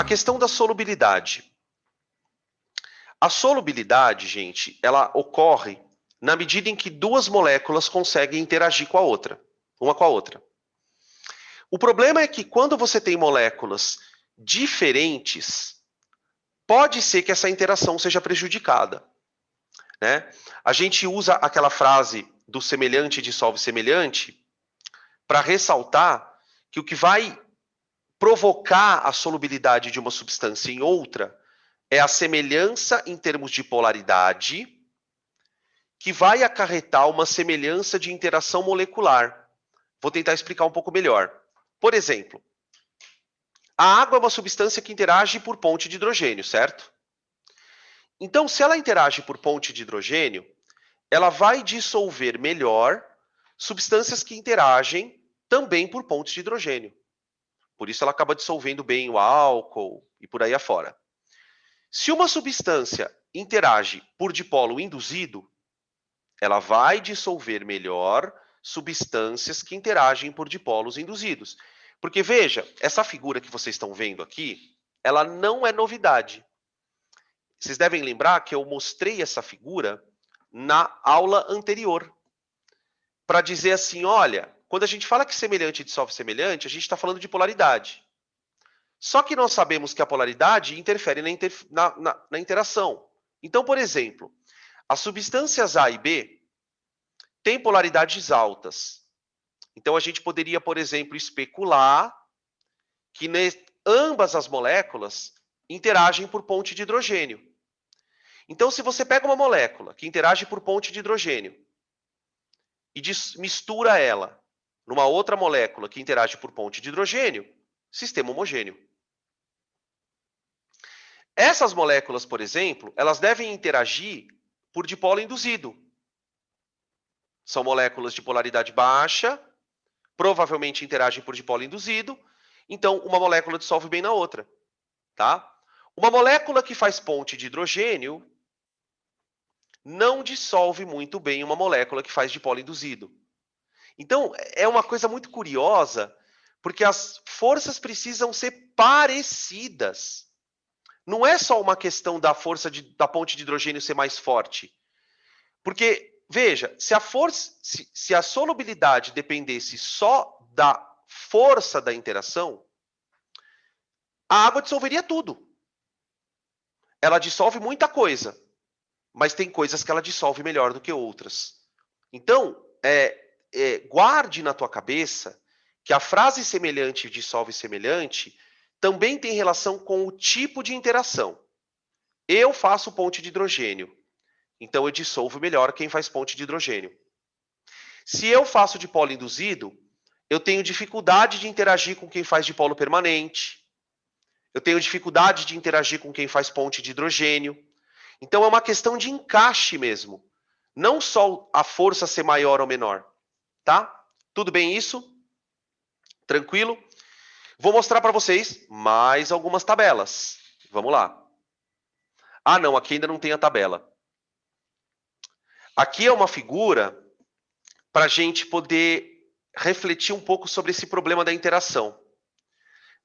A questão da solubilidade. A solubilidade, gente, ela ocorre na medida em que duas moléculas conseguem interagir com a outra, uma com a outra. O problema é que quando você tem moléculas diferentes, pode ser que essa interação seja prejudicada, né? A gente usa aquela frase do semelhante dissolve semelhante para ressaltar que o que vai provocar a solubilidade de uma substância em outra é a semelhança em termos de polaridade, que vai acarretar uma semelhança de interação molecular. Vou tentar explicar um pouco melhor. Por exemplo, a água é uma substância que interage por ponte de hidrogênio, certo? Então, se ela interage por ponte de hidrogênio, ela vai dissolver melhor substâncias que interagem também por pontes de hidrogênio. Por isso ela acaba dissolvendo bem o álcool e por aí afora. Se uma substância interage por dipolo induzido, ela vai dissolver melhor substâncias que interagem por dipolos induzidos. Porque, veja, essa figura que vocês estão vendo aqui, ela não é novidade. Vocês devem lembrar que eu mostrei essa figura na aula anterior. Para dizer assim, olha, quando a gente fala que semelhante dissolve semelhante, a gente está falando de polaridade. Só que nós sabemos que a polaridade interfere na interação. Então, por exemplo, as substâncias A e B têm polaridades altas. Então, a gente poderia, por exemplo, especular que ambas as moléculas interagem por ponte de hidrogênio. Então, se você pega uma molécula que interage por ponte de hidrogênio e mistura ela numa outra molécula que interage por ponte de hidrogênio, sistema homogêneo. Essas moléculas, por exemplo, elas devem interagir por dipolo induzido. São moléculas de polaridade baixa, provavelmente interagem por dipolo induzido, então uma molécula dissolve bem na outra, tá? Uma molécula que faz ponte de hidrogênio não dissolve muito bem uma molécula que faz dipolo induzido. Então, é uma coisa muito curiosa, porque as forças precisam ser parecidas. Não é só uma questão da força da ponte de hidrogênio ser mais forte. Porque, veja, se a solubilidade dependesse só da força da interação, a água dissolveria tudo. Ela dissolve muita coisa, mas tem coisas que ela dissolve melhor do que outras. Então, guarde na tua cabeça que a frase semelhante dissolve semelhante também tem relação com o tipo de interação. Eu faço ponte de hidrogênio, então eu dissolvo melhor quem faz ponte de hidrogênio. Se eu faço dipolo induzido, eu tenho dificuldade de interagir com quem faz dipolo permanente. Eu tenho dificuldade de interagir com quem faz ponte de hidrogênio. Então é uma questão de encaixe mesmo. Não só a força ser maior ou menor. Tá? Tudo bem isso? Tranquilo? Vou mostrar para vocês mais algumas tabelas. Vamos lá. Ah, não, aqui ainda não tem a tabela. Aqui é uma figura para a gente poder refletir um pouco sobre esse problema da interação.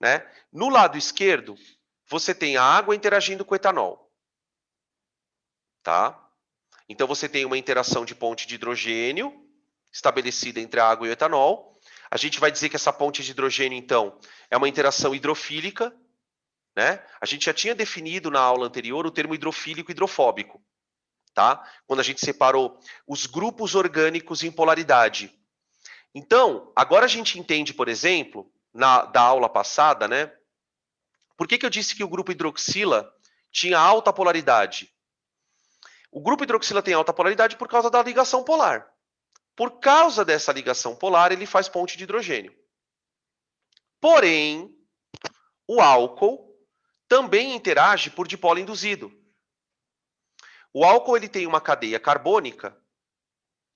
Né? No lado esquerdo, você tem a água interagindo com o etanol. Tá? Então, você tem uma interação de ponte de hidrogênio estabelecida entre a água e o etanol. A gente vai dizer que essa ponte de hidrogênio, então, é uma interação hidrofílica. Né? A gente já tinha definido na aula anterior o termo hidrofílico e hidrofóbico. Tá? Quando a gente separou os grupos orgânicos em polaridade. Então, agora a gente entende, por exemplo, da aula passada, né? Por que eu disse que o grupo hidroxila tinha alta polaridade? O grupo hidroxila tem alta polaridade por causa da ligação polar. Por causa dessa ligação polar, ele faz ponte de hidrogênio. Porém, o álcool também interage por dipolo induzido. O álcool ele tem uma cadeia carbônica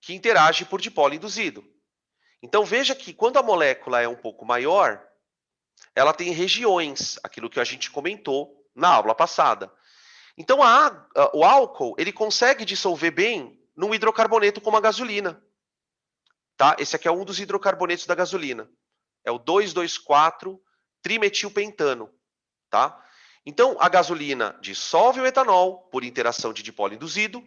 que interage por dipolo induzido. Então, veja que quando a molécula é um pouco maior, ela tem regiões, aquilo que a gente comentou na aula passada. Então, o álcool ele consegue dissolver bem num hidrocarboneto como a gasolina. Tá? Esse aqui é um dos hidrocarbonetos da gasolina. É o 2,2,4-trimetilpentano. Tá? Então, a gasolina dissolve o etanol por interação de dipolo induzido,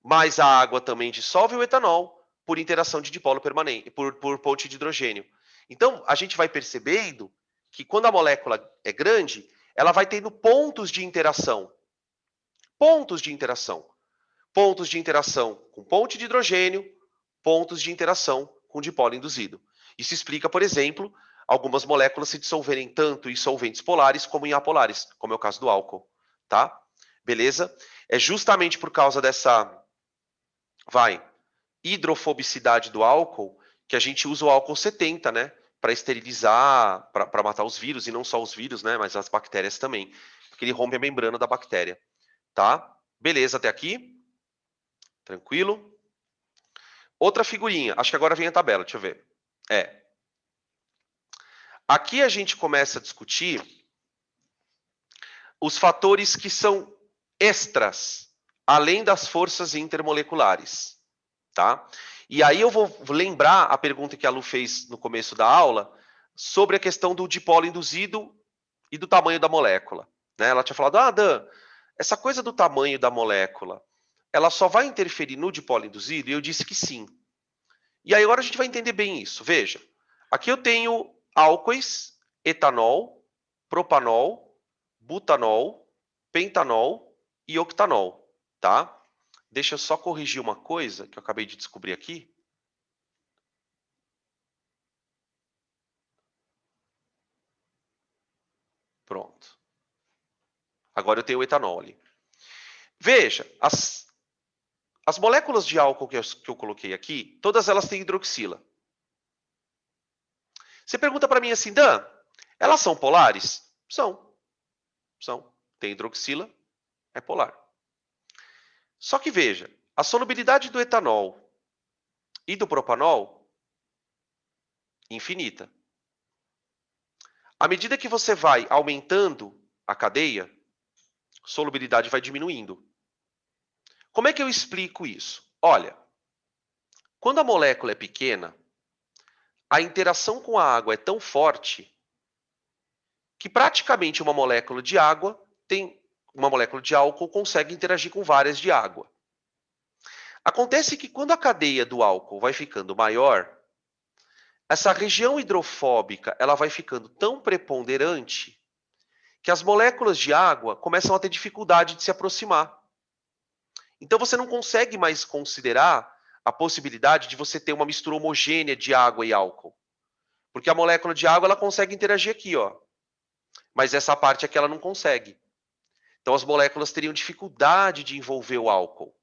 mas a água também dissolve o etanol por interação de dipolo permanente, por ponte de hidrogênio. Então, a gente vai percebendo que quando a molécula é grande, ela vai tendo pontos de interação. Pontos de interação. Pontos de interação com ponte de hidrogênio, pontos de interação com dipolo induzido. Isso explica, por exemplo, algumas moléculas se dissolverem tanto em solventes polares como em apolares, como é o caso do álcool, tá? Beleza? É justamente por causa dessa hidrofobicidade do álcool que a gente usa o álcool 70, né? Para esterilizar, para matar os vírus, e não só os vírus, né? Mas as bactérias também. Porque ele rompe a membrana da bactéria, tá? Beleza até aqui? Tranquilo? Outra figurinha, acho que agora vem a tabela, deixa eu ver. Aqui a gente começa a discutir os fatores que são extras, além das forças intermoleculares, tá? E aí eu vou lembrar a pergunta que a Lu fez no começo da aula sobre a questão do dipolo induzido e do tamanho da molécula, né? Ela tinha falado, Dan, essa coisa do tamanho da molécula, ela só vai interferir no dipolo induzido? E eu disse que sim. E aí agora a gente vai entender bem isso. Veja, aqui eu tenho álcoois, etanol, propanol, butanol, pentanol e octanol, tá? Deixa eu só corrigir uma coisa que eu acabei de descobrir aqui. Pronto. Agora eu tenho o etanol ali. Veja, as moléculas de álcool que eu coloquei aqui, todas elas têm hidroxila. Você pergunta para mim assim, Dan, elas são polares? São. Tem hidroxila, é polar. Só que veja, a solubilidade do etanol e do propanol, infinita. À medida que você vai aumentando a cadeia, a solubilidade vai diminuindo. Como é que eu explico isso? Olha, quando a molécula é pequena, a interação com a água é tão forte que praticamente uma molécula de água tem uma molécula de álcool consegue interagir com várias de água. Acontece que quando a cadeia do álcool vai ficando maior, essa região hidrofóbica ela vai ficando tão preponderante que as moléculas de água começam a ter dificuldade de se aproximar. Então você não consegue mais considerar a possibilidade de você ter uma mistura homogênea de água e álcool. Porque a molécula de água ela consegue interagir aqui, ó. Mas essa parte aqui ela não consegue. Então as moléculas teriam dificuldade de envolver o álcool.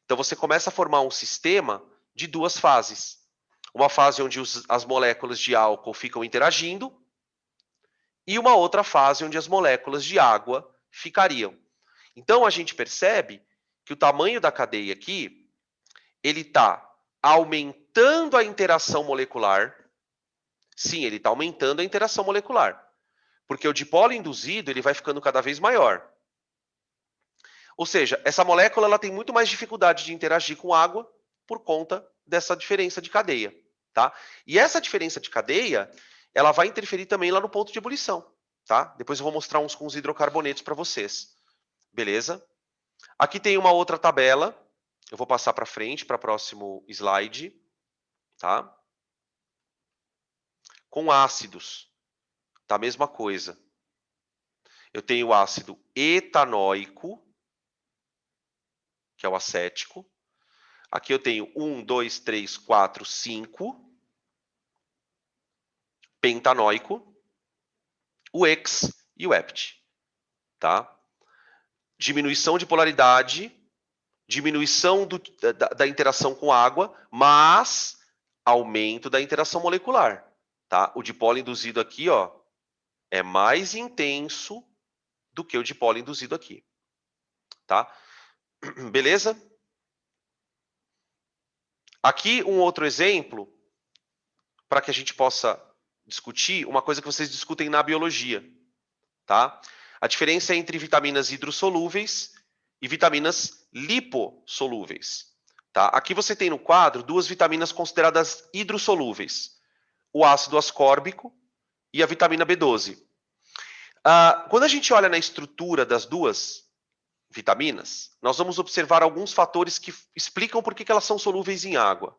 Então você começa a formar um sistema de duas fases. Uma fase onde as moléculas de álcool ficam interagindo e uma outra fase onde as moléculas de água ficariam. Então a gente percebe que o tamanho da cadeia aqui, ele está aumentando a interação molecular. Sim, ele está aumentando a interação molecular. Porque o dipolo induzido ele vai ficando cada vez maior. Ou seja, essa molécula ela tem muito mais dificuldade de interagir com água por conta dessa diferença de cadeia. Tá? E essa diferença de cadeia, ela vai interferir também lá no ponto de ebulição. Tá? Depois eu vou mostrar uns com os hidrocarbonetos para vocês. Beleza? Aqui tem uma outra tabela. Eu vou passar para frente, para o próximo slide. Tá? Com ácidos. Tá? A mesma coisa. Eu tenho o ácido etanóico, que é o acético. Aqui eu tenho 1, 2, 3, 4, 5. Pentanóico. O ex e o hept. Tá? Diminuição de polaridade, diminuição da interação com água, mas aumento da interação molecular. Tá? O dipolo induzido aqui ó, é mais intenso do que o dipolo induzido aqui. Tá? Beleza? Aqui um outro exemplo, para que a gente possa discutir uma coisa que vocês discutem na biologia. Tá? A diferença é entre vitaminas hidrossolúveis e vitaminas lipossolúveis. Tá? Aqui você tem no quadro duas vitaminas consideradas hidrossolúveis. O ácido ascórbico e a vitamina B12. Quando a gente olha na estrutura das duas vitaminas, nós vamos observar alguns fatores que explicam por que elas são solúveis em água.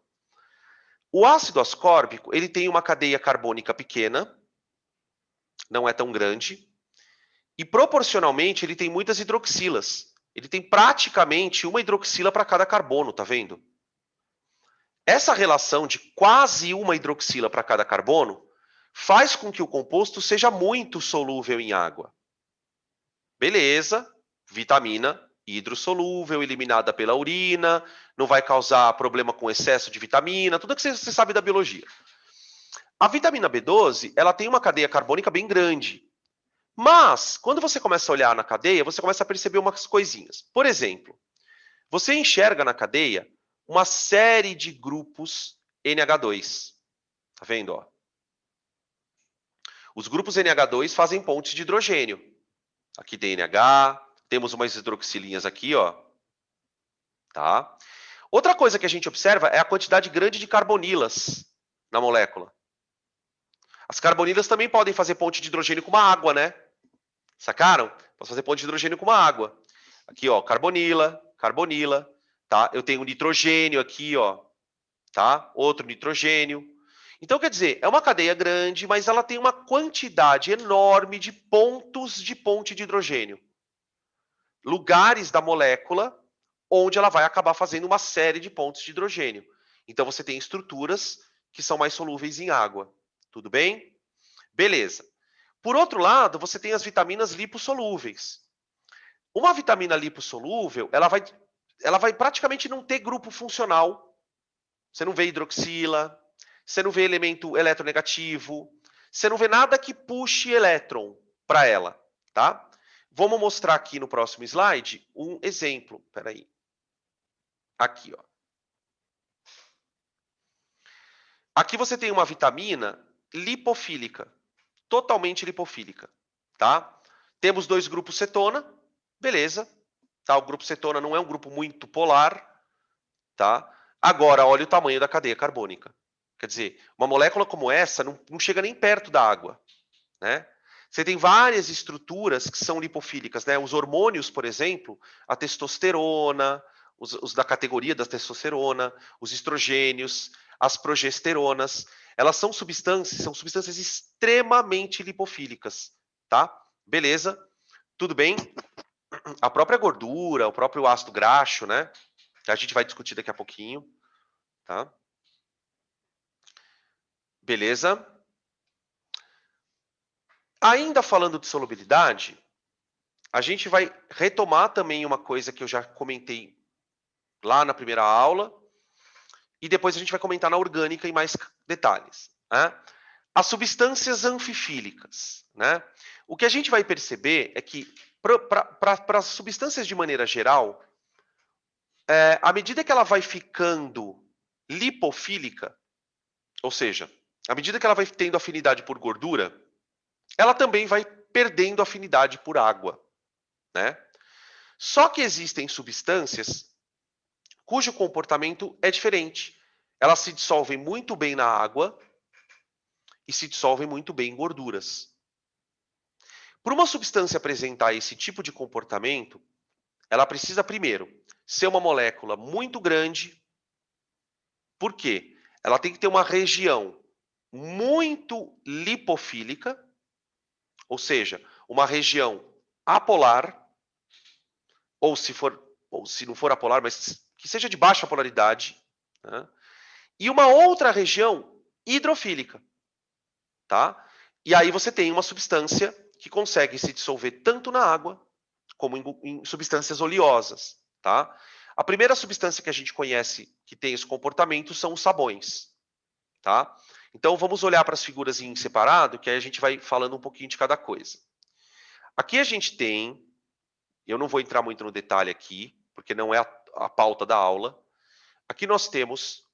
O ácido ascórbico, ele tem uma cadeia carbônica pequena, não é tão grande, e proporcionalmente ele tem muitas hidroxilas. Ele tem praticamente uma hidroxila para cada carbono, tá vendo? Essa relação de quase uma hidroxila para cada carbono faz com que o composto seja muito solúvel em água. Beleza, vitamina hidrossolúvel, eliminada pela urina, não vai causar problema com excesso de vitamina, tudo que você sabe da biologia. A vitamina B12, ela tem uma cadeia carbônica bem grande. Mas, quando você começa a olhar na cadeia, você começa a perceber umas coisinhas. Por exemplo, você enxerga na cadeia uma série de grupos NH2. Tá vendo? Ó? Os grupos NH2 fazem pontes de hidrogênio. Aqui tem NH, temos umas hidroxilinhas aqui, ó. Tá? Outra coisa que a gente observa é a quantidade grande de carbonilas na molécula. As carbonilas também podem fazer ponte de hidrogênio com uma água, né? Sacaram? Posso fazer ponte de hidrogênio com uma água. Aqui, ó, carbonila, carbonila, tá? Eu tenho nitrogênio aqui, ó, tá? Outro nitrogênio. Então, quer dizer, é uma cadeia grande, mas ela tem uma quantidade enorme de pontos de ponte de hidrogênio. Lugares da molécula onde ela vai acabar fazendo uma série de pontos de hidrogênio. Então, você tem estruturas que são mais solúveis em água. Tudo bem? Beleza. Por outro lado, você tem as vitaminas lipossolúveis. Uma vitamina lipossolúvel, ela vai praticamente não ter grupo funcional. Você não vê hidroxila, você não vê elemento eletronegativo, você não vê nada que puxe elétron para ela, tá? Vamos mostrar aqui no próximo slide um exemplo. Espera aí. Aqui, ó. Aqui você tem uma vitamina lipofílica, totalmente lipofílica, tá? Temos dois grupos cetona, beleza. Tá? O grupo cetona não é um grupo muito polar, tá? Agora, olha o tamanho da cadeia carbônica. Quer dizer, uma molécula como essa não chega nem perto da água, né? Você tem várias estruturas que são lipofílicas, né? Os hormônios, por exemplo, a testosterona, os da categoria da testosterona, os estrogênios, as progesteronas, elas são substâncias extremamente lipofílicas, tá? Beleza? Tudo bem? A própria gordura, o próprio ácido graxo, né? Que a gente vai discutir daqui a pouquinho, tá? Beleza? Ainda falando de solubilidade, a gente vai retomar também uma coisa que eu já comentei lá na primeira aula, e depois a gente vai comentar na orgânica em mais detalhes, né? As substâncias anfifílicas, né? O que a gente vai perceber é que para as substâncias de maneira geral, à medida que ela vai ficando lipofílica, ou seja, à medida que ela vai tendo afinidade por gordura, ela também vai perdendo afinidade por água, né? Só que existem substâncias cujo comportamento é diferente. Elas se dissolvem muito bem na água e se dissolvem muito bem em gorduras. Para uma substância apresentar esse tipo de comportamento, ela precisa, primeiro, ser uma molécula muito grande. Por quê? Ela tem que ter uma região muito lipofílica, ou seja, uma região apolar, ou se não for apolar, mas que seja de baixa polaridade, né? E uma outra região hidrofílica, tá? E aí você tem uma substância que consegue se dissolver tanto na água como em substâncias oleosas, tá? A primeira substância que a gente conhece que tem esse comportamento são os sabões, tá? Então vamos olhar para as figuras em separado, que aí a gente vai falando um pouquinho de cada coisa. Aqui a gente tem, eu não vou entrar muito no detalhe aqui, porque não é a pauta da aula. Aqui nós temos,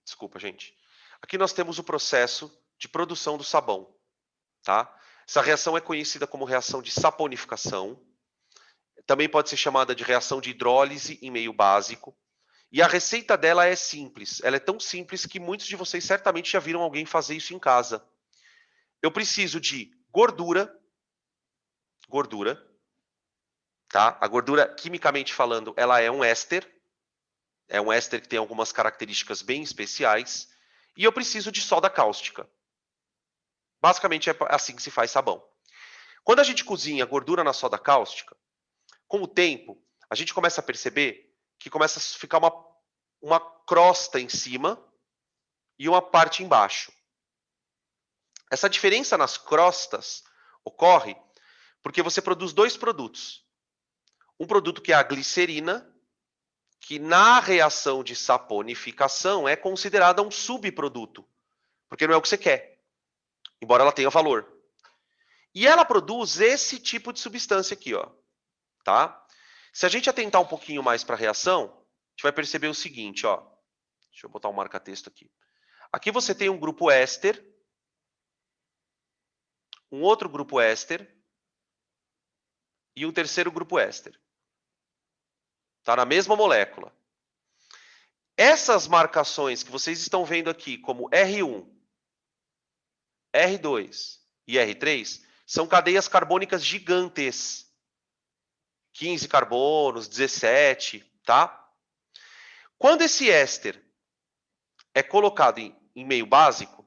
desculpa, gente. Aqui nós temos o processo de produção do sabão, tá? Essa reação é conhecida como reação de saponificação. Também pode ser chamada de reação de hidrólise em meio básico. E a receita dela é simples. Ela é tão simples que muitos de vocês certamente já viram alguém fazer isso em casa. eu preciso de gordura, tá? A gordura, quimicamente falando, ela é um éster que tem algumas características bem especiais, e eu preciso de soda cáustica. Basicamente é assim que se faz sabão. Quando a gente cozinha gordura na soda cáustica, com o tempo, a gente começa a perceber que começa a ficar uma crosta em cima e uma parte embaixo. Essa diferença nas crostas ocorre porque você produz dois produtos. Um produto que é a glicerina, que na reação de saponificação é considerada um subproduto, porque não é o que você quer, embora ela tenha valor. E ela produz esse tipo de substância aqui, ó, tá? Se a gente atentar um pouquinho mais para a reação, a gente vai perceber o seguinte, ó. Deixa eu botar um marca-texto aqui. Aqui você tem um grupo éster, um outro grupo éster e um terceiro grupo éster. Tá na mesma molécula. Essas marcações que vocês estão vendo aqui como R1, R2 e R3 são cadeias carbônicas gigantes. 15 carbonos, 17, tá? Quando esse éster é colocado em meio básico,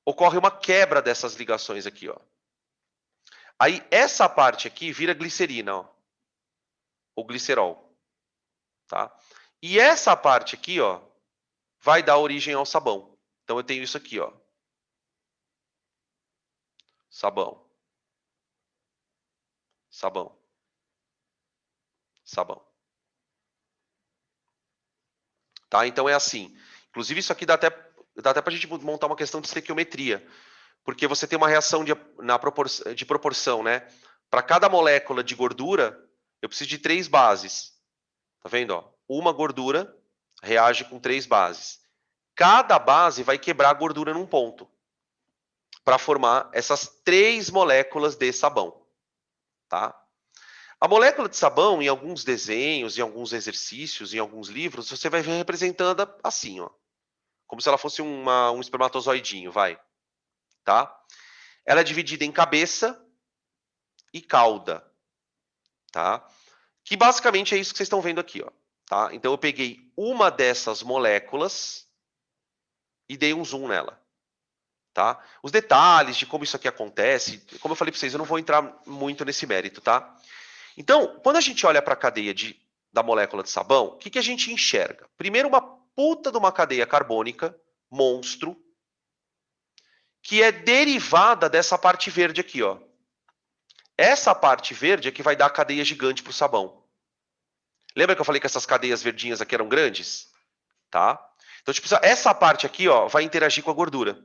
ocorre uma quebra dessas ligações aqui, ó. Aí essa parte aqui vira glicerina, ó, ou glicerol, tá? E essa parte aqui, ó, vai dar origem ao sabão. Então eu tenho isso aqui, ó. Sabão. Sabão. Sabão. Tá? Então é assim. Inclusive isso aqui dá até para a gente montar uma questão de estequiometria, porque você tem uma reação de proporção, né? Para cada molécula de gordura, eu preciso de 3 bases. Tá vendo? Ó? Uma gordura reage com 3 bases. Cada base vai quebrar a gordura num ponto para formar essas 3 moléculas de sabão. Tá? A molécula de sabão, em alguns desenhos, em alguns exercícios, em alguns livros, você vai ver representada assim, ó. Como se ela fosse um espermatozoidinho, vai. Tá? Ela é dividida em cabeça e cauda. Tá? Que basicamente é isso que vocês estão vendo aqui, ó. Tá? Então eu peguei uma dessas moléculas e dei um zoom nela. Tá? Os detalhes de como isso aqui acontece, como eu falei para vocês, eu não vou entrar muito nesse mérito, tá? Então, quando a gente olha para a cadeia da molécula de sabão, o que a gente enxerga? Primeiro, uma puta de uma cadeia carbônica, monstro, que é derivada dessa parte verde aqui, ó. Essa parte verde é que vai dar a cadeia gigante para o sabão. Lembra que eu falei que essas cadeias verdinhas aqui eram grandes? Tá? Então, tipo, essa parte aqui, ó, vai interagir com a gordura.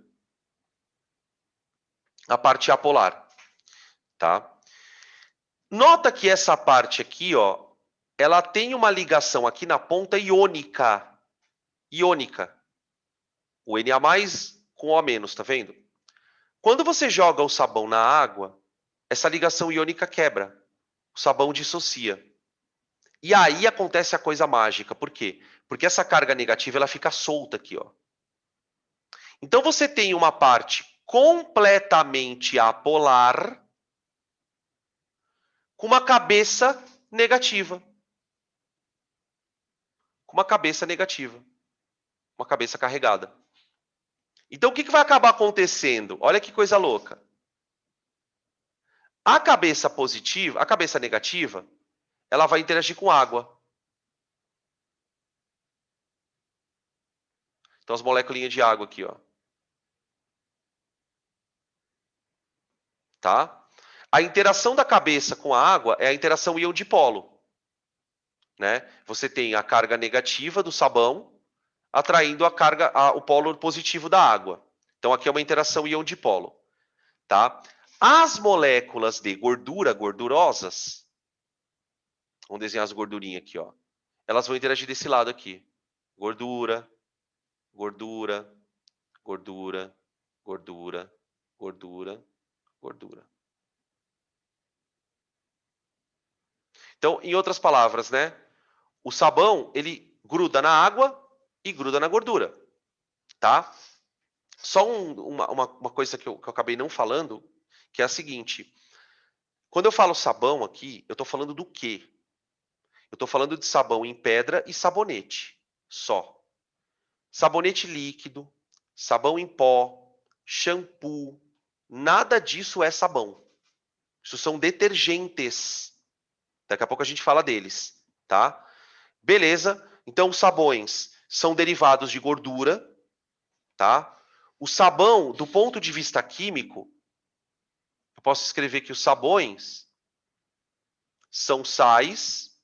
A parte apolar, tá? Nota que essa parte aqui, ó, ela tem uma ligação aqui na ponta iônica. Iônica. O Na+, com O-, tá vendo? Quando você joga o sabão na água, essa ligação iônica quebra. O sabão dissocia. E aí acontece a coisa mágica. Por quê? Porque essa carga negativa ela fica solta aqui, ó. Então você tem uma parte completamente apolar com uma cabeça negativa. Com uma cabeça negativa. Uma cabeça carregada. Então o que vai acabar acontecendo? Olha que coisa louca. A cabeça positiva, a cabeça negativa, ela vai interagir com água. Então as moléculas de água aqui, ó. Tá? A interação da cabeça com a água é a interação íon-dipolo. Né? Você tem a carga negativa do sabão atraindo o polo positivo da água. Então aqui é uma interação íon-dipolo. Tá? As moléculas de gordura, gordurosas, vamos desenhar as gordurinhas aqui, ó. Elas vão interagir desse lado aqui. Gordura, gordura, gordura, gordura, gordura, gordura. Então, em outras palavras, né? O sabão, ele gruda na água e gruda na gordura, tá? Só uma coisa que eu acabei não falando, que é a seguinte. Quando eu falo sabão aqui, eu estou falando do quê? Eu estou falando de sabão em pedra e sabonete, só. Sabonete líquido, sabão em pó, shampoo, nada disso é sabão. Isso são detergentes. Daqui a pouco a gente fala deles, tá? Beleza? Então, os sabões são derivados de gordura, tá? O sabão, do ponto de vista químico, eu posso escrever que os sabões são sais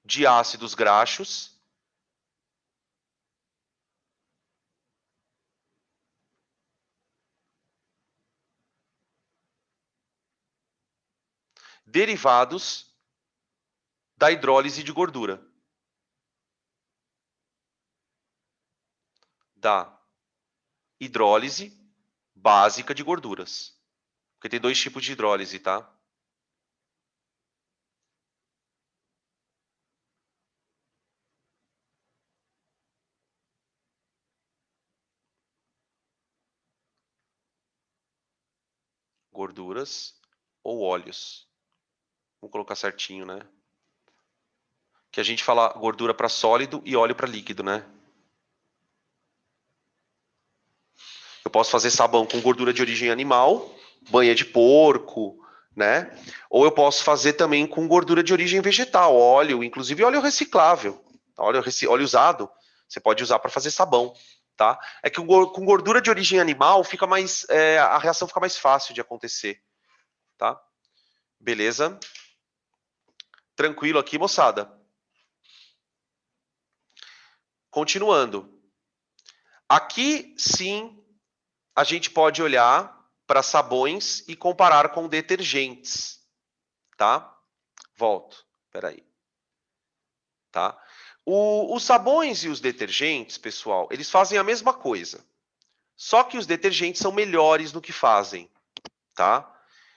de ácidos graxos derivados da hidrólise de gordura. Da hidrólise básica de gorduras. Porque tem dois tipos de hidrólise, tá? Gorduras ou óleos. Vamos colocar certinho, né? Que a gente fala gordura para sólido e óleo para líquido, né? Eu posso fazer sabão com gordura de origem animal, banha de porco, né? Ou eu posso fazer também com gordura de origem vegetal, óleo, inclusive óleo reciclável, óleo usado, você pode usar para fazer sabão, tá? É que com gordura de origem animal fica mais, a reação fica mais fácil de acontecer, tá? Beleza? Tranquilo aqui, moçada. Continuando. Aqui sim a gente pode olhar para sabões e comparar com detergentes, tá? Volto, peraí. Tá? Os sabões e os detergentes, pessoal, eles fazem a mesma coisa. Só que os detergentes são melhores no que fazem, tá?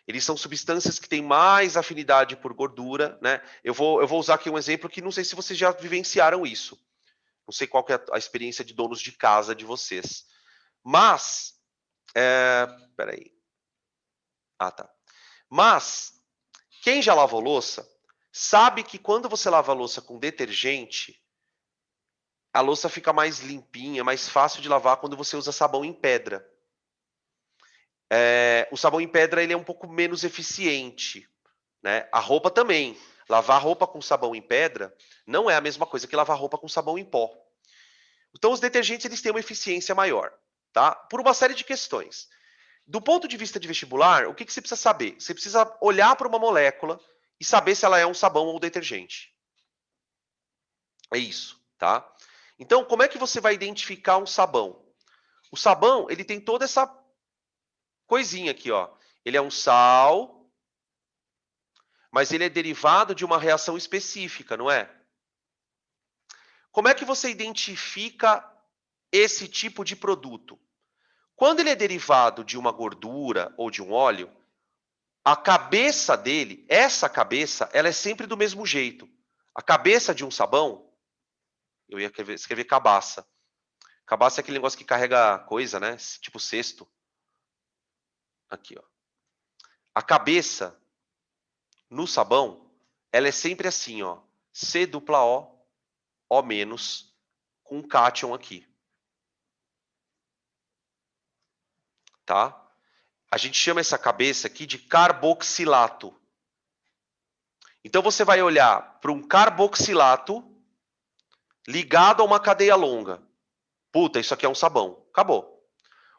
Eles são substâncias que têm mais afinidade por gordura, né? Eu vou usar aqui um exemplo que não sei se vocês já vivenciaram isso. Não sei qual que é a experiência de donos de casa de vocês. Mas, peraí. Ah, tá. Mas, quem já lavou louça, sabe que quando você lava a louça com detergente, a louça fica mais limpinha, mais fácil de lavar quando você usa sabão em pedra. O sabão em pedra ele é um pouco menos eficiente, né? A roupa também. Lavar roupa com sabão em pedra não é a mesma coisa que lavar roupa com sabão em pó. Então, os detergentes eles têm uma eficiência maior, tá? Por uma série de questões. Do ponto de vista de vestibular, o que você precisa saber? Você precisa olhar para uma molécula e saber se ela é um sabão ou um detergente. É isso, tá? Então, como é que você vai identificar um sabão? O sabão, ele tem toda essa coisinha aqui, ó. Ele é um sal, mas ele é derivado de uma reação específica, não é? Como é que você identifica esse tipo de produto? Quando ele é derivado de uma gordura ou de um óleo, a cabeça dele, essa cabeça, ela é sempre do mesmo jeito. A cabeça de um sabão, eu ia escrever cabaça. Cabaça é aquele negócio que carrega coisa, né? Tipo cesto. Aqui, ó. A cabeça no sabão, ela é sempre assim, ó. C dupla O menos, com um cátion aqui. Tá? A gente chama essa cabeça aqui de carboxilato. Então você vai olhar para um carboxilato ligado a uma cadeia longa. Puta, isso aqui é um sabão. Acabou.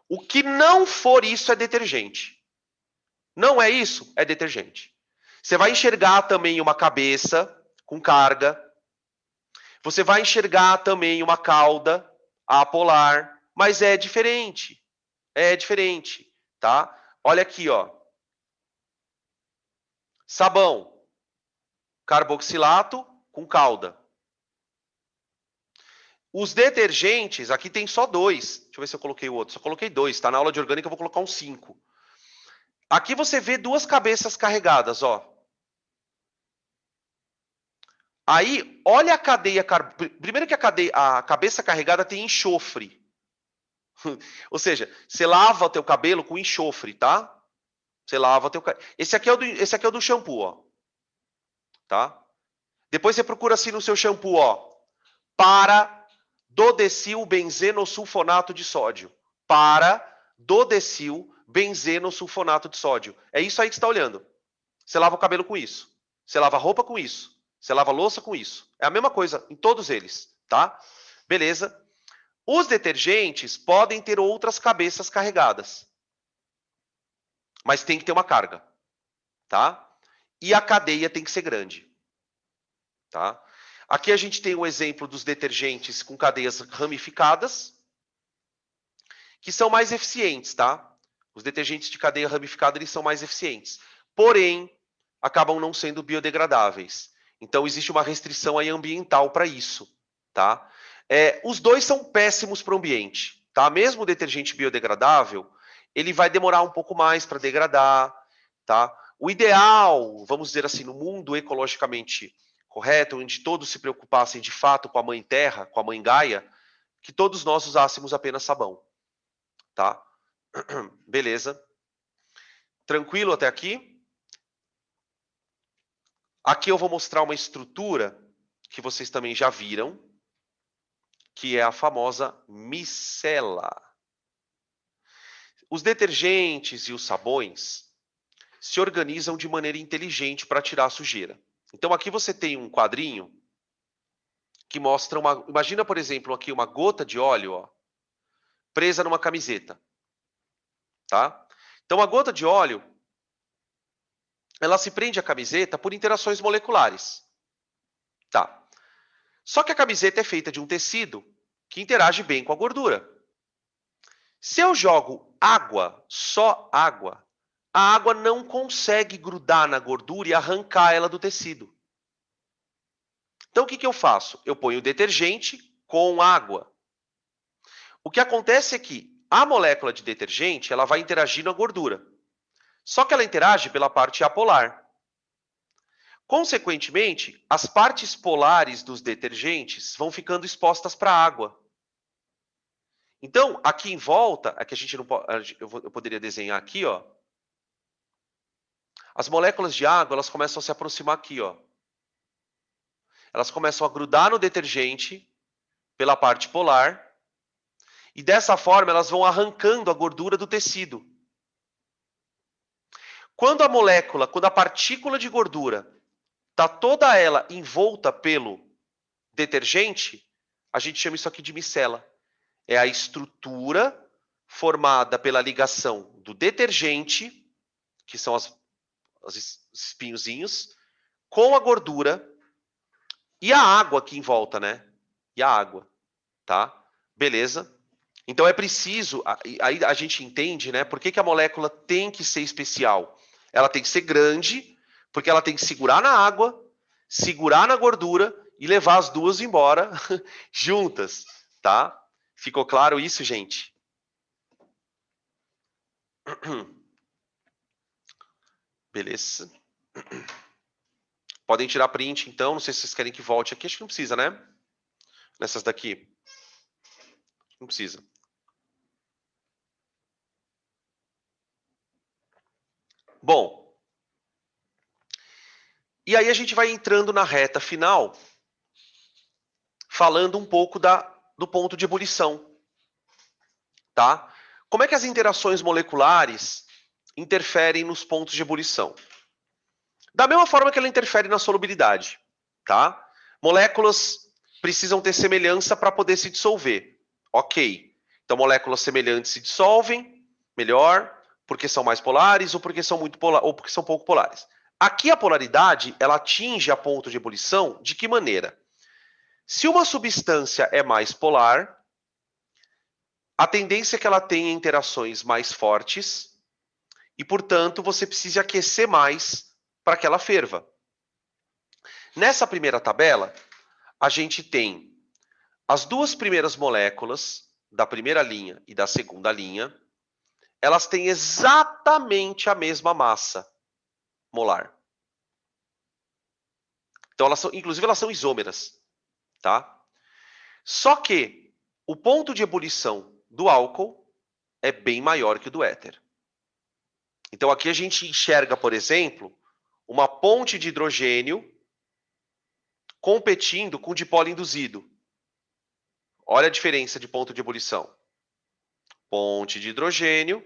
O que não for isso é detergente. Não é isso? É detergente. Você vai enxergar também uma cabeça com carga. Você vai enxergar também uma cauda apolar, mas é diferente. É diferente, tá? Olha aqui, ó. Sabão, carboxilato com cauda. Os detergentes, aqui tem só dois. Deixa eu ver se eu coloquei o outro. Só coloquei dois, tá? Na aula de orgânica eu vou colocar uns 5. Aqui você vê duas cabeças carregadas, ó. Aí, olha a cadeia. Primeiro que a cabeça carregada tem enxofre. Ou seja, você lava o teu cabelo com enxofre, tá? Você lava o teu cabelo. Esse aqui é o do shampoo, ó. Tá? Depois você procura assim no seu shampoo, ó. Para dodecil benzenosulfonato de sódio. Para dodecil benzenosulfonato de sódio. É isso aí que você está olhando. Você lava o cabelo com isso. Você lava a roupa com isso. Você lava a louça com isso. É a mesma coisa em todos eles, tá? Beleza? Os detergentes podem ter outras cabeças carregadas. Mas tem que ter uma carga, tá? E a cadeia tem que ser grande, tá? Aqui a gente tem um exemplo dos detergentes com cadeias ramificadas, que são mais eficientes, tá? Os detergentes de cadeia ramificada, eles são mais eficientes. Porém, acabam não sendo biodegradáveis. Então, existe uma restrição aí ambiental para isso, tá? Os dois são péssimos para o ambiente, tá? Mesmo o detergente biodegradável, ele vai demorar um pouco mais para degradar, tá? O ideal, vamos dizer assim, no mundo ecologicamente correto, onde todos se preocupassem de fato com a mãe terra, com a mãe Gaia, que todos nós usássemos apenas sabão, tá? Beleza. Tranquilo até aqui? Aqui eu vou mostrar uma estrutura que vocês também já viram, que é a famosa micela. Os detergentes e os sabões se organizam de maneira inteligente para tirar a sujeira. Então aqui você tem um quadrinho que mostra uma... Imagina, por exemplo, aqui uma gota de óleo, ó, presa numa camiseta, tá? Então a gota de óleo, ela se prende à camiseta por interações moleculares, tá? Só que a camiseta é feita de um tecido que interage bem com a gordura. Se eu jogo água, só água, a água não consegue grudar na gordura e arrancar ela do tecido. Então, o que eu faço? Eu ponho o detergente com água. O que acontece é que a molécula de detergente ela vai interagir na gordura. Só que ela interage pela parte apolar. Consequentemente, as partes polares dos detergentes vão ficando expostas para a água. Então, aqui em volta, aqui a gente não pode, eu poderia desenhar aqui, ó. As moléculas de água, elas começam a se aproximar aqui, ó. Elas começam a grudar no detergente pela parte polar e dessa forma elas vão arrancando a gordura do tecido. Quando a partícula de gordura está toda ela envolta pelo detergente, a gente chama isso aqui de micela. É a estrutura formada pela ligação do detergente, que são os espinhozinhos, com a gordura e a água aqui em volta, né? E a água, tá? Beleza? Então é preciso, aí a gente entende, né? Por que a molécula tem que ser especial? Ela tem que ser grande, porque ela tem que segurar na água, segurar na gordura e levar as duas embora juntas, tá? Ficou claro isso, gente? Beleza. Podem tirar print, então. Não sei se vocês querem que volte aqui. Acho que não precisa, né? Nessas daqui. Não precisa. Bom. E aí a gente vai entrando na reta final, falando um pouco do ponto de ebulição. Tá? Como é que as interações moleculares interferem nos pontos de ebulição? Da mesma forma que ela interfere na solubilidade. Tá? Moléculas precisam ter semelhança para poder se dissolver. Ok. Então, moléculas semelhantes se dissolvem melhor, porque são mais polares ou porque são ou porque são pouco polares. Aqui a polaridade, ela atinge a ponto de ebulição de que maneira? Se uma substância é mais polar, a tendência é que ela tenha interações mais fortes e, portanto, você precisa aquecer mais para que ela ferva. Nessa primeira tabela, a gente tem as duas primeiras moléculas da primeira linha e da segunda linha, elas têm exatamente a mesma massa molar. Então, inclusive, elas são isômeras, tá? Só que o ponto de ebulição do álcool é bem maior que o do éter. Então, aqui a gente enxerga, por exemplo, uma ponte de hidrogênio competindo com dipolo induzido. Olha a diferença de ponto de ebulição. Ponte de hidrogênio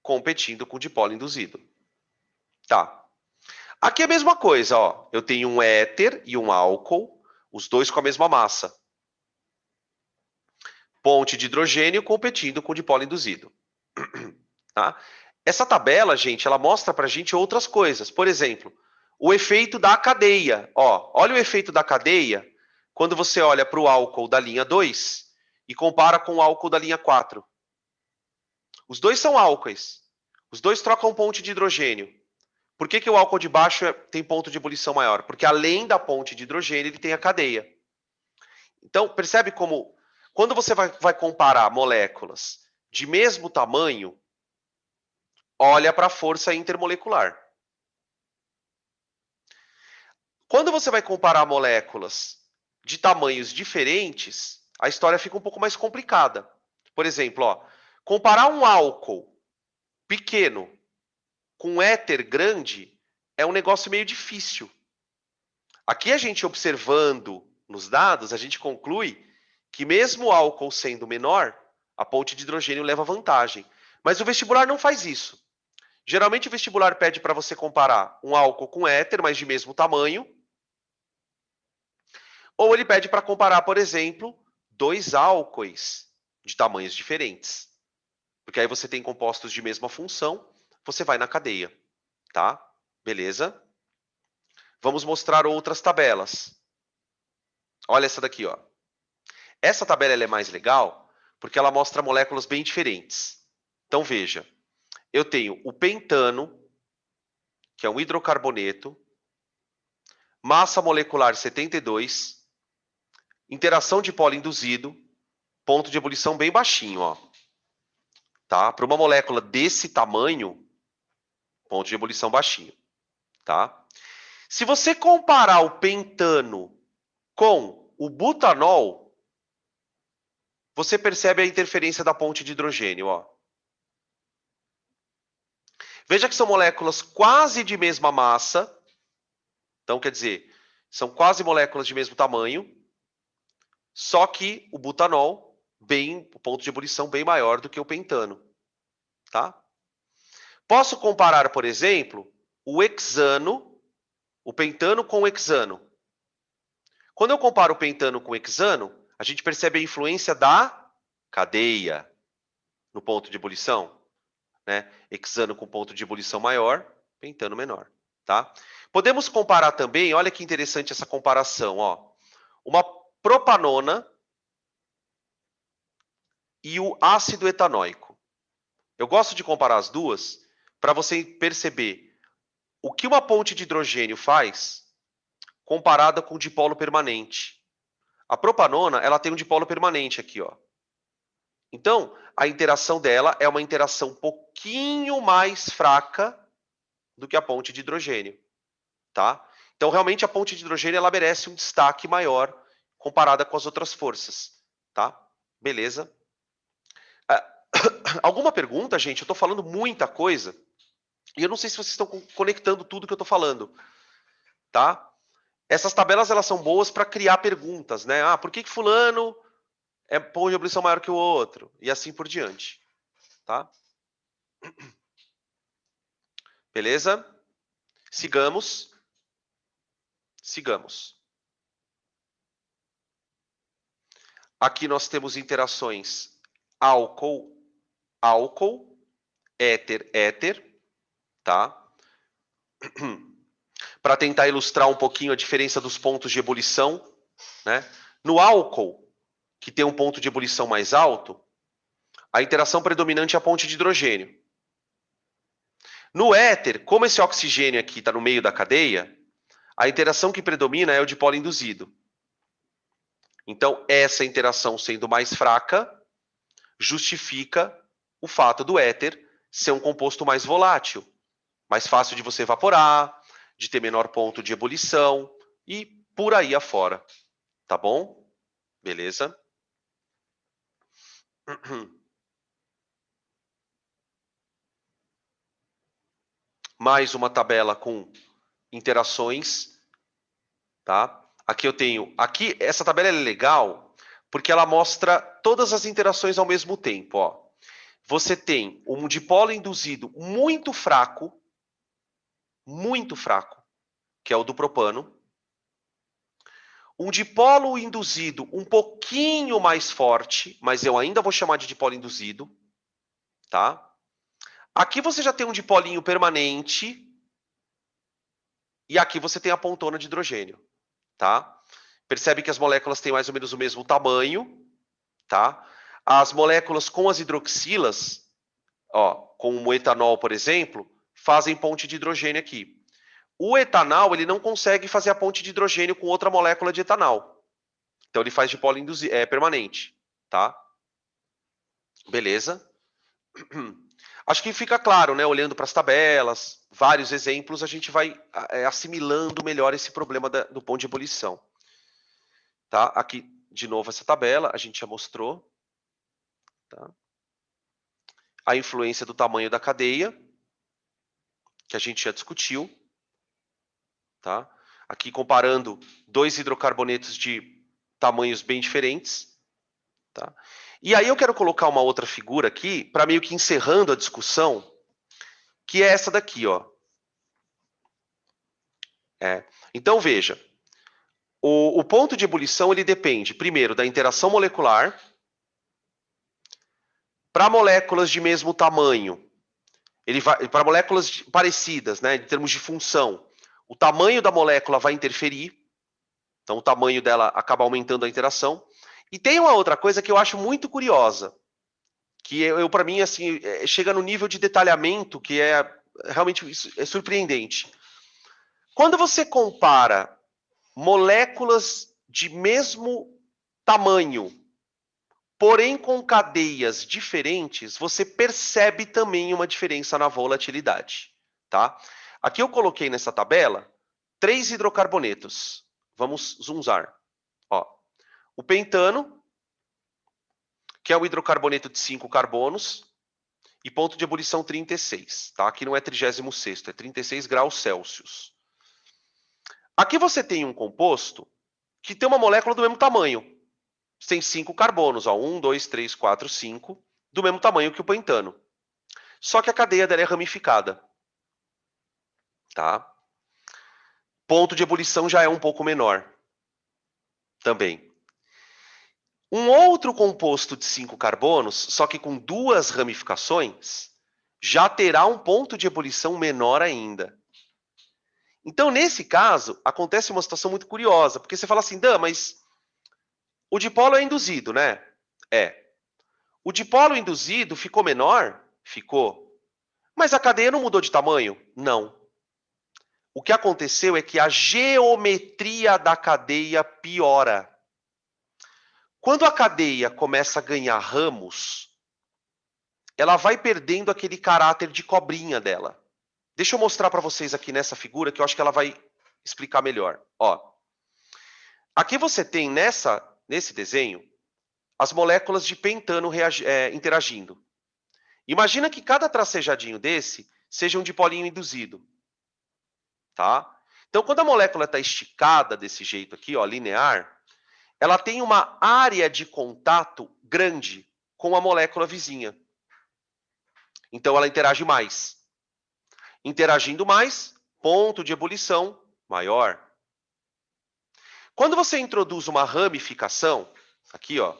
competindo com dipolo induzido. Tá. Aqui é a mesma coisa, ó. Eu tenho um éter e um álcool, os dois com a mesma massa. Ponte de hidrogênio competindo com dipolo induzido. Tá? Essa tabela, gente, ela mostra pra gente outras coisas. Por exemplo, o efeito da cadeia. Ó, olha o efeito da cadeia quando você olha para o álcool da linha 2 e compara com o álcool da linha 4. Os dois são álcoois. Os dois trocam ponte de hidrogênio. Por que o álcool de baixo tem ponto de ebulição maior? Porque além da ponte de hidrogênio, ele tem a cadeia. Então, percebe como, quando você vai comparar moléculas de mesmo tamanho, olha para a força intermolecular. Quando você vai comparar moléculas de tamanhos diferentes, a história fica um pouco mais complicada. Por exemplo, ó, comparar um álcool pequeno com um éter grande é um negócio meio difícil. Aqui a gente observando nos dados, a gente conclui que mesmo o álcool sendo menor, a ponte de hidrogênio leva vantagem. Mas o vestibular não faz isso. Geralmente o vestibular pede para você comparar um álcool com éter, mas de mesmo tamanho. Ou ele pede para comparar, por exemplo, dois álcoois de tamanhos diferentes. Porque aí você tem compostos de mesma função, você vai na cadeia, tá? Beleza? Vamos mostrar outras tabelas. Olha essa daqui, ó. Essa tabela ela é mais legal porque ela mostra moléculas bem diferentes. Então veja, eu tenho o pentano, que é um hidrocarboneto, massa molecular 72, interação de polo induzido, ponto de ebulição bem baixinho, ó. Tá? Para uma molécula desse tamanho, ponto de ebulição baixinho, tá? Se você comparar o pentano com o butanol, você percebe a interferência da ponte de hidrogênio, ó. Veja que são moléculas quase de mesma massa. Então, quer dizer, são quase moléculas de mesmo tamanho, só que o butanol, o ponto de ebulição bem maior do que o pentano. Tá? Posso comparar, por exemplo, o hexano, o pentano com o hexano. Quando eu comparo o pentano com o hexano, a gente percebe a influência da cadeia no ponto de ebulição. Né? Hexano com ponto de ebulição maior, pentano menor. Tá? Podemos comparar também, olha que interessante essa comparação, ó, uma propanona e o ácido etanóico. Eu gosto de comparar as duas para você perceber o que uma ponte de hidrogênio faz comparada com o dipolo permanente. A propanona, ela tem um dipolo permanente aqui, ó. Então, a interação dela é uma interação um pouquinho mais fraca do que a ponte de hidrogênio, tá? Então, realmente, a ponte de hidrogênio ela merece um destaque maior comparada com as outras forças, tá? Beleza? Alguma pergunta, gente? Eu estou falando muita coisa e eu não sei se vocês estão conectando tudo que eu estou falando, tá? Essas tabelas elas são boas para criar perguntas, né? Ah, por que fulano é ponto de ebulição maior que o outro? E assim por diante, tá? Beleza? Sigamos. Sigamos. Aqui nós temos interações álcool, álcool, éter, éter, tá? Para tentar ilustrar um pouquinho a diferença dos pontos de ebulição, né? No álcool, que tem um ponto de ebulição mais alto, a interação predominante é a ponte de hidrogênio. No éter, como esse oxigênio aqui está no meio da cadeia, a interação que predomina é o dipolo induzido. Então, essa interação sendo mais fraca, justifica o fato do éter ser um composto mais volátil, mais fácil de você evaporar, de ter menor ponto de ebulição, e por aí afora. Tá bom? Beleza? Mais uma tabela com interações, tá? Aqui eu tenho, essa tabela é legal porque ela mostra todas as interações ao mesmo tempo, ó. Você tem um dipolo induzido muito fraco, que é o do propano. Um dipolo induzido um pouquinho mais forte, mas eu ainda vou chamar de dipolo induzido, tá? Aqui você já tem um dipolinho permanente e aqui você tem a pontona de hidrogênio, tá? Percebe que as moléculas têm mais ou menos o mesmo tamanho, tá? As moléculas com as hidroxilas, ó, como o etanol, por exemplo, fazem ponte de hidrogênio aqui. O etanol, ele não consegue fazer a ponte de hidrogênio com outra molécula de etanol. Então, ele faz dipolo permanente, tá? Beleza? Acho que fica claro, né? Olhando para as tabelas, vários exemplos, a gente vai assimilando melhor esse problema do ponto de ebulição. Tá? Aqui, de novo, essa tabela, a gente já mostrou. Tá? A influência do tamanho da cadeia, que a gente já discutiu. Tá? Aqui comparando dois hidrocarbonetos de tamanhos bem diferentes. Tá? E aí eu quero colocar uma outra figura aqui, para meio que encerrando a discussão, que é essa daqui, ó. Então, veja, o ponto de ebulição ele depende, primeiro, da interação molecular. Para moléculas de mesmo tamanho, para moléculas parecidas, né, em termos de função, o tamanho da molécula vai interferir. Então, o tamanho dela acaba aumentando a interação. E tem uma outra coisa que eu acho muito curiosa, que para mim, assim, chega no nível de detalhamento que realmente é surpreendente. Quando você compara moléculas de mesmo tamanho, porém com cadeias diferentes, você percebe também uma diferença na volatilidade, tá? Aqui eu coloquei nessa tabela 3 hidrocarbonetos. Vamos zoomar. Ó, o pentano, que é o hidrocarboneto de 5 carbonos, e ponto de ebulição 36, tá? Aqui não é 36º, é 36 graus Celsius. Aqui você tem um composto que tem uma molécula do mesmo tamanho. Tem 5 carbonos, ó, 1, 2, 3, 4, 5, do mesmo tamanho que o pentano. Só que a cadeia dela é ramificada. Tá? Ponto de ebulição já é um pouco menor. Também. Um outro composto de 5 carbonos, só que com 2 ramificações, já terá um ponto de ebulição menor ainda. Então, nesse caso, acontece uma situação muito curiosa, porque você fala assim, Dan, mas o dipolo é induzido, né? É. O dipolo induzido ficou menor? Ficou. Mas a cadeia não mudou de tamanho? Não. O que aconteceu é que a geometria da cadeia piora. Quando a cadeia começa a ganhar ramos, ela vai perdendo aquele caráter de cobrinha dela. Deixa eu mostrar para vocês aqui nessa figura, que eu acho que ela vai explicar melhor. Ó, aqui você tem nesse desenho as moléculas de pentano interagindo. Imagina que cada tracejadinho desse seja um dipolinho induzido. Tá? Então, quando a molécula está esticada desse jeito aqui, ó, linear, ela tem uma área de contato grande com a molécula vizinha. Então, ela interage mais. Interagindo mais, ponto de ebulição maior. Quando você introduz uma ramificação, aqui, ó,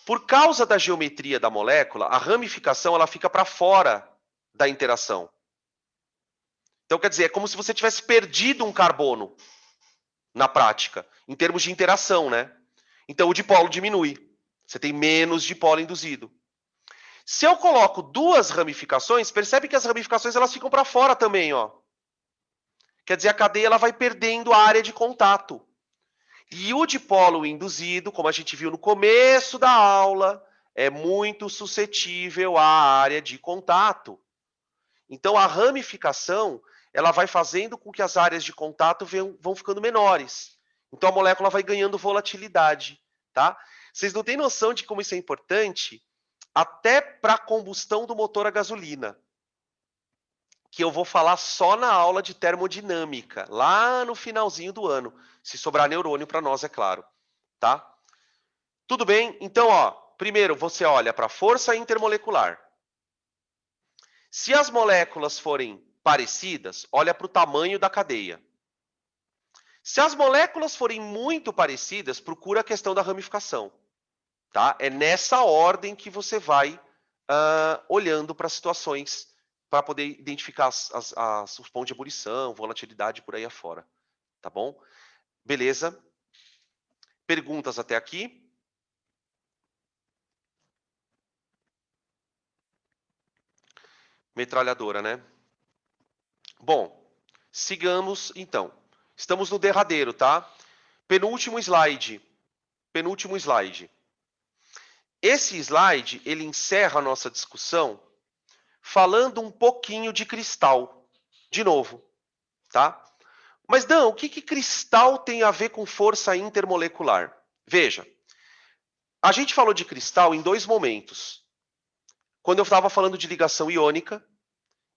por causa da geometria da molécula, a ramificação ela fica para fora da interação. Então, quer dizer, é como se você tivesse perdido um carbono na prática, em termos de interação, né? Então, o dipolo diminui. Você tem menos dipolo induzido. Se eu coloco 2 ramificações, percebe que as ramificações elas ficam para fora também, ó. Quer dizer, a cadeia ela vai perdendo a área de contato. E o dipolo induzido, como a gente viu no começo da aula, é muito suscetível à área de contato. Então, a ramificação ela vai fazendo com que as áreas de contato vão ficando menores. Então a molécula vai ganhando volatilidade, tá? Vocês não têm noção de como isso é importante até para a combustão do motor a gasolina, que eu vou falar só na aula de termodinâmica, lá no finalzinho do ano, se sobrar neurônio para nós, é claro, tá? Tudo bem? Então, ó, primeiro você olha para a força intermolecular. Se as moléculas forem parecidas, olha para o tamanho da cadeia. Se as moléculas forem muito parecidas, procura a questão da ramificação. Tá? É nessa ordem que você vai olhando para situações para poder identificar os pontos de ebulição, volatilidade por aí afora. Tá bom? Beleza? Perguntas até aqui? Metralhadora, né? Bom, sigamos então. Estamos no derradeiro, tá? Penúltimo slide. Penúltimo slide. Esse slide, ele encerra a nossa discussão falando um pouquinho de cristal. De novo, tá? Mas, Dan, o que cristal tem a ver com força intermolecular? Veja, a gente falou de cristal em dois momentos. Quando eu estava falando de ligação iônica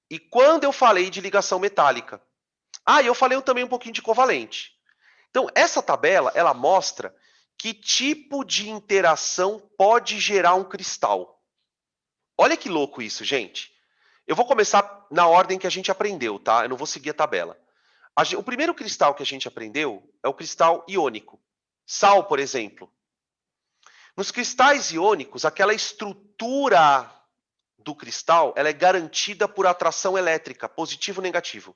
e quando eu falei de ligação metálica. Ah, e eu falei também um pouquinho de covalente. Então, essa tabela, ela mostra que tipo de interação pode gerar um cristal. Olha que louco isso, gente. Eu vou começar na ordem que a gente aprendeu, tá? Eu não vou seguir a tabela. O primeiro cristal que a gente aprendeu é o cristal iônico. Sal, por exemplo. Nos cristais iônicos, aquela estrutura do cristal, ela é garantida por atração elétrica, positivo ou negativo.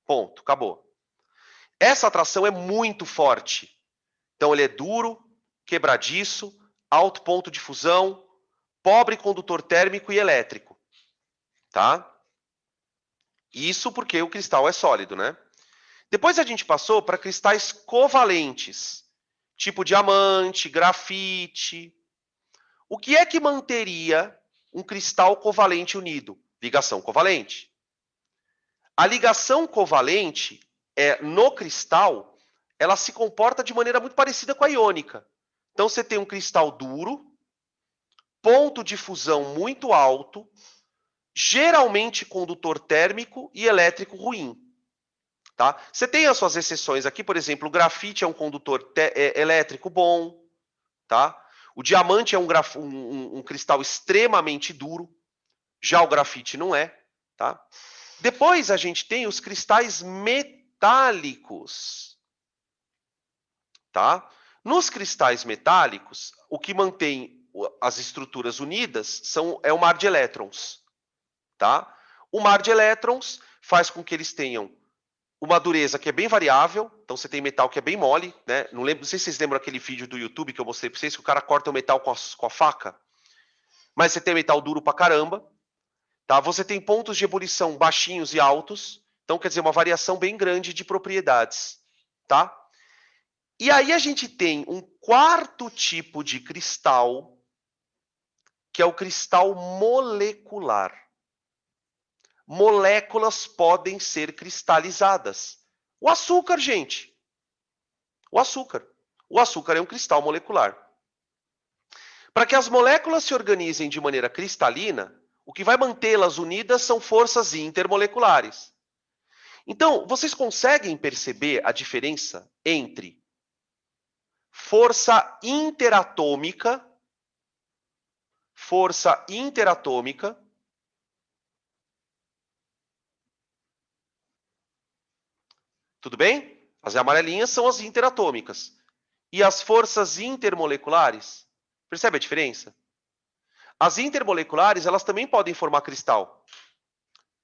Ponto, acabou. Essa atração é muito forte. Então, ele é duro, quebradiço, alto ponto de fusão, pobre condutor térmico e elétrico. Tá? Isso porque o cristal é sólido, né? Depois a gente passou para cristais covalentes, tipo diamante, grafite. O que é que manteria um cristal covalente unido? Ligação covalente. A ligação covalente, no cristal, ela se comporta de maneira muito parecida com a iônica. Então, você tem um cristal duro, ponto de fusão muito alto, geralmente condutor térmico e elétrico ruim. Tá? Você tem as suas exceções aqui, por exemplo, o grafite é um condutor elétrico bom. Tá? O diamante é um cristal extremamente duro, já o grafite não é. Tá? Depois a gente tem os cristais metálicos. Tá? Nos cristais metálicos, o que mantém as estruturas unidas é o mar de elétrons. Tá? O mar de elétrons faz com que eles tenham uma dureza que é bem variável. Então, você tem metal que é bem mole. Né? Não sei se vocês lembram aquele vídeo do YouTube que eu mostrei para vocês, que o cara corta o metal com a faca. Mas você tem metal duro pra caramba. Tá? Você tem pontos de ebulição baixinhos e altos. Então, quer dizer, uma variação bem grande de propriedades. Tá? E aí a gente tem um quarto tipo de cristal, que é o cristal molecular. Moléculas podem ser cristalizadas. O açúcar, gente. O açúcar. O açúcar é um cristal molecular. Para que as moléculas se organizem de maneira cristalina, o que vai mantê-las unidas são forças intermoleculares. Então, vocês conseguem perceber a diferença entre força interatômica, tudo bem? As amarelinhas são as interatômicas. E as forças intermoleculares? Percebe a diferença? As intermoleculares, elas também podem formar cristal.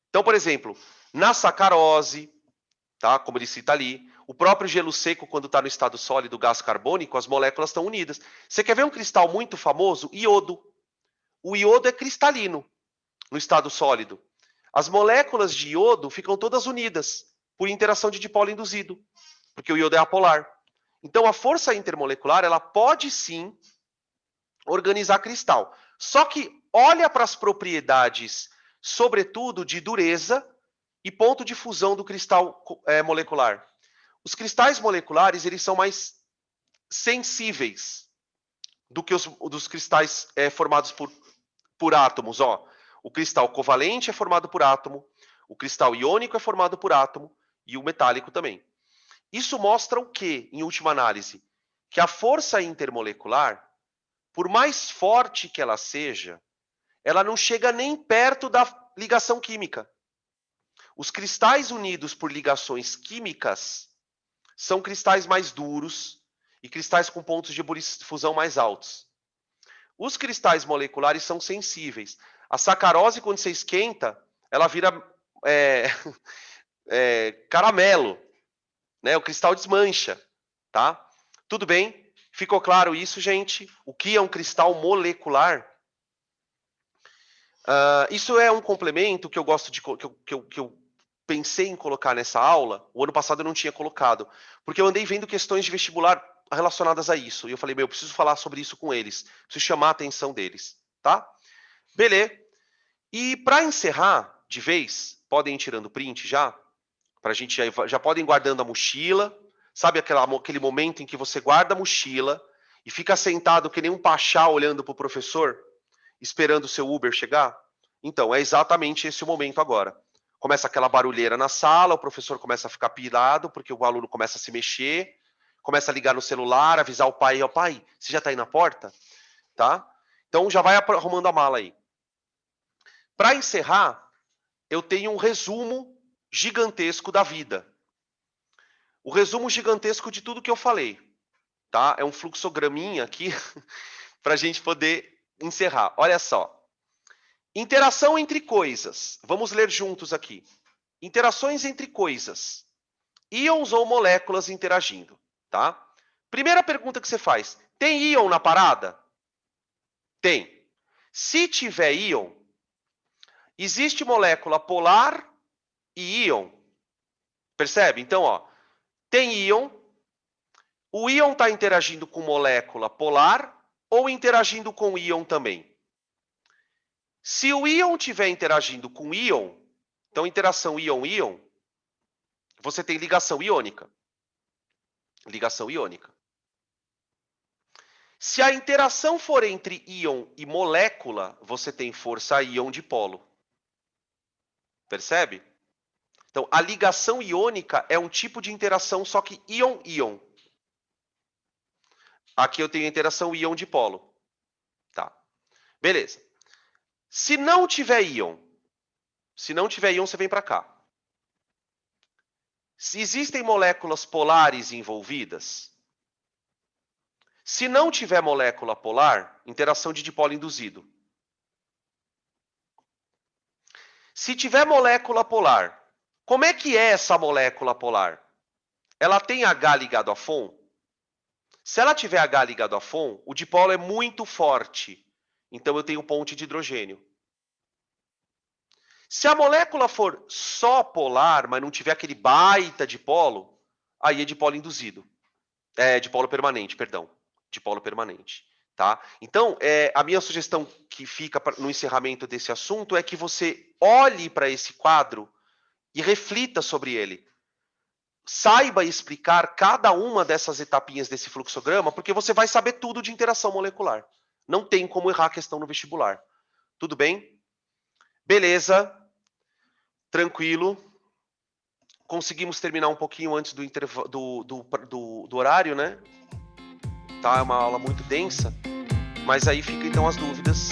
Então, por exemplo, na sacarose, tá? Como ele cita ali, o próprio gelo seco, quando está no estado sólido, gás carbônico, as moléculas estão unidas. Você quer ver um cristal muito famoso? Iodo. O iodo é cristalino no estado sólido. As moléculas de iodo ficam todas unidas por interação de dipolo induzido, porque o iodo é apolar. Então, a força intermolecular, ela pode sim organizar cristal. Só que olha para as propriedades, sobretudo de dureza e ponto de fusão do cristal molecular. Os cristais moleculares, eles são mais sensíveis do que os dos cristais formados por átomos. Ó. O cristal covalente é formado por átomo, o cristal iônico é formado por átomo e o metálico também. Isso mostra o quê, em última análise? Que a força intermolecular, por mais forte que ela seja, ela não chega nem perto da ligação química. Os cristais unidos por ligações químicas são cristais mais duros e cristais com pontos de fusão mais altos. Os cristais moleculares são sensíveis. A sacarose, quando você esquenta, ela vira caramelo, né? O cristal desmancha, tá? Tudo bem? Ficou claro isso, gente? O que é um cristal molecular? Isso é um complemento que eu gosto de que eu pensei em colocar nessa aula. O ano passado eu não tinha colocado, porque eu andei vendo questões de vestibular relacionadas a isso. E eu falei, eu preciso falar sobre isso com eles, preciso chamar a atenção deles, tá? Beleza. E para encerrar de vez, podem ir tirando print já, para a gente já podem guardando a mochila, sabe aquele momento em que você guarda a mochila e fica sentado que nem um pachá olhando para o professor, esperando o seu Uber chegar? Então, é exatamente esse o momento agora. Começa aquela barulheira na sala, o professor começa a ficar pirado, porque o aluno começa a se mexer, começa a ligar no celular, avisar o pai, pai, você já está aí na porta? Tá? Então, já vai arrumando a mala aí. Para encerrar, eu tenho um resumo gigantesco da vida. O resumo gigantesco de tudo que eu falei. Tá? É um fluxograminha aqui para a gente poder encerrar. Olha só. Interação entre coisas. Vamos ler juntos aqui. Interações entre coisas. Íons ou moléculas interagindo. Tá? Primeira pergunta que você faz. Tem íon na parada? Tem. Se tiver íon, existe molécula polar e íon. Percebe? Então, ó, tem íon. O íon está interagindo com molécula polar ou interagindo com íon também? Se o íon estiver interagindo com íon, então interação íon-íon, você tem ligação iônica. Ligação iônica. Se a interação for entre íon e molécula, você tem força íon dipolo. Percebe? Então, a ligação iônica é um tipo de interação, só que íon-íon. Aqui eu tenho a interação íon dipolo. Tá. Beleza. Se não tiver íon, você vem para cá. Se existem moléculas polares envolvidas, se não tiver molécula polar, interação de dipolo induzido. Se tiver molécula polar, como é que é essa molécula polar? Ela tem H ligado a FON? Se ela tiver H ligado a FON, o dipolo é muito forte. Então eu tenho ponte de hidrogênio. Se a molécula for só polar, mas não tiver aquele baita dipolo, aí é dipolo induzido. É dipolo permanente, perdão. Dipolo permanente. Tá? Então, a minha sugestão que fica no encerramento desse assunto é que você olhe para esse quadro e reflita sobre ele. Saiba explicar cada uma dessas etapinhas desse fluxograma, porque você vai saber tudo de interação molecular. Não tem como errar a questão no vestibular. Tudo bem? Beleza. Tranquilo. Conseguimos terminar um pouquinho antes do horário, né? Tá, é uma aula muito densa. Mas aí fica então as dúvidas.